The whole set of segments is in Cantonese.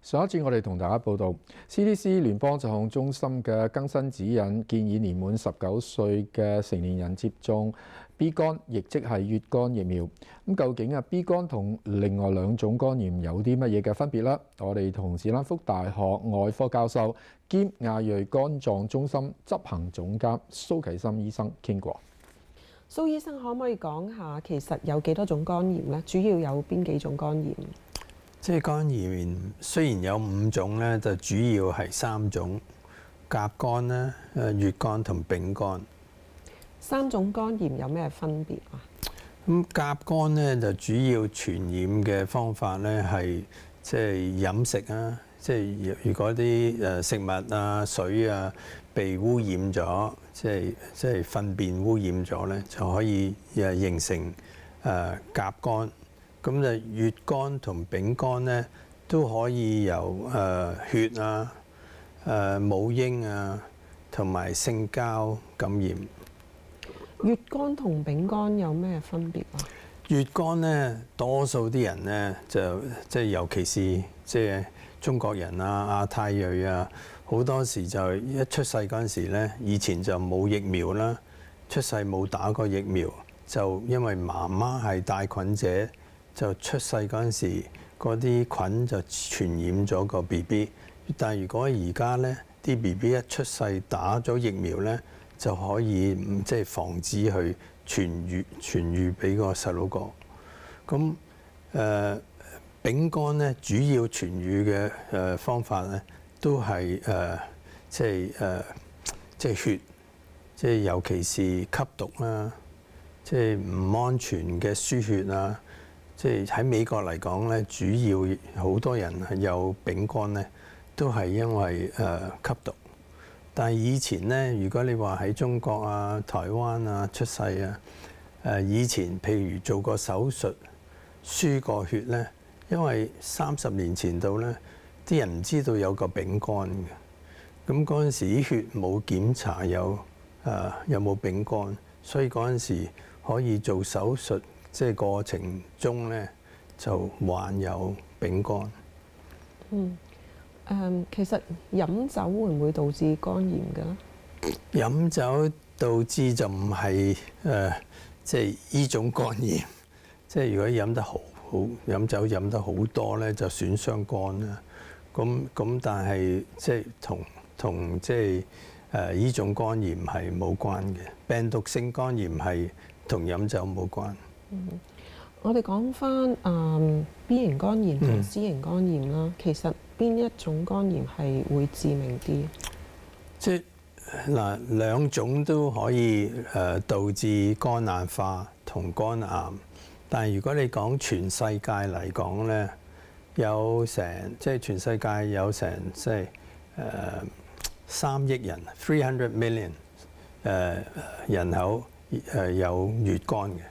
上一節我哋同大家報道 ，CDC 聯邦疾控中心嘅更新指引建議年滿19歲嘅成年人接種 B 肝，亦即係乙肝疫苗。咁究竟B 肝同另外兩種肝炎有啲乜嘢嘅分別呢？我哋同史丹福大學外科教授兼亞裔肝臟中心執行總監蘇啟深醫生傾過。蘇醫生可唔可以講下其實有幾多種肝炎呢？主要有邊幾種肝炎？即係肝炎雖然有5種咧，就主要係3種：甲肝啦、乙肝同丙肝。3種肝炎有咩分別啊？咁甲肝咧就主要傳染嘅方法咧係即係飲食啊，即係如果啲食物啊、水啊被污染咗，即係糞便污染咗咧，就可以形成甲肝。咁就乙肝同丙肝咧，都可以由血啊、母嬰啊同埋性交感染。乙肝同丙肝有咩分別啊？乙肝咧，多數啲人咧就即係尤其是即係中國人啊、亞太裔啊，好多時就一出世嗰陣時咧，以前就冇疫苗啦，出世冇打過疫苗，就因為媽媽係帶菌者。就出世嗰陣時，嗰啲菌就傳染咗個 BB。但係如果而家咧，啲 BB 一出世打咗疫苗咧，就可以即係防止佢傳預俾個細路哥。咁丙肝咧，主要傳預嘅方法咧，都係即係血，即係尤其是吸毒啦，即係唔安全嘅輸血啊。即係喺美國嚟講咧，主要好多人係有丙肝咧，都係因為吸毒。但係以前咧，如果你話喺中國啊、台灣啊出世啊，以前譬如做過手術輸過血咧，因為30年前度咧，啲人唔知道有個丙肝嘅。咁嗰陣時啲血冇檢查有冇丙肝，所以嗰陣時可以做手術。即係過程中咧，就患有丙肝。其實飲酒會唔會導致肝炎㗎？飲酒導致就唔係即係呢種肝炎。即係如果飲酒飲得好多咧，就損傷肝啦。咁但係即係同即係呢種肝炎係冇關嘅。病毒性肝炎係同飲酒冇關。我哋講翻B 型肝炎同 C 型肝炎啦，其實邊一種肝炎係會致命啲？即係嗱，兩種都可以導致肝硬化同肝癌，但係如果你講全世界嚟講咧，有成即係全世界有成即係3億人 300 million 人口有乙肝嘅。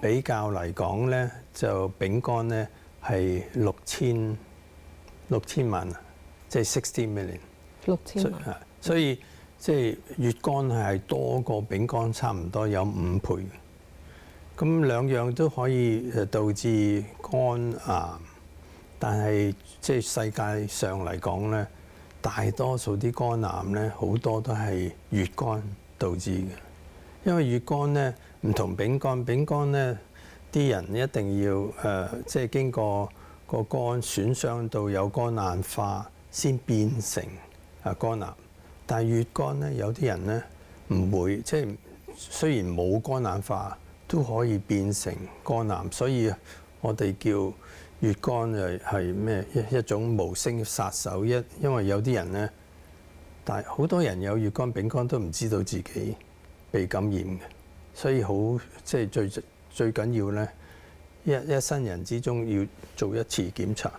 比較嚟講咧，就丙肝咧係6000萬，即係60 million。6000萬。所以即係乙肝係多過丙肝差唔多有5倍。咁兩樣都可以導致肝癌，但係即係世界上嚟講咧，大多數啲肝癌咧好多都係乙肝導致嘅，因為乙肝咧。唔同丙肝，丙肝咧啲人一定要即係經過個肝損傷到有肝硬化先變成肝癌。但係乙肝咧，有啲人咧唔會，即係雖然冇肝硬化都可以變成肝癌，所以我哋叫乙肝係咩一種無聲殺手。因為有啲人咧，但係好多人有乙肝、丙肝都唔知道自己被感染嘅。所以好即係最緊要咧，一生人之中要做一次檢查。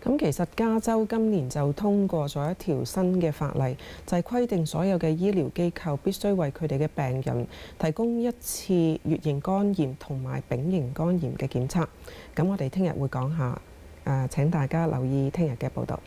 咁其實加州今年就通過咗一條新嘅法例，就係規定所有嘅醫療機構必須為佢哋嘅病人提供一次乙型肝炎同埋丙型肝炎嘅檢測。咁我哋聽日會講下，請大家留意聽日嘅報導。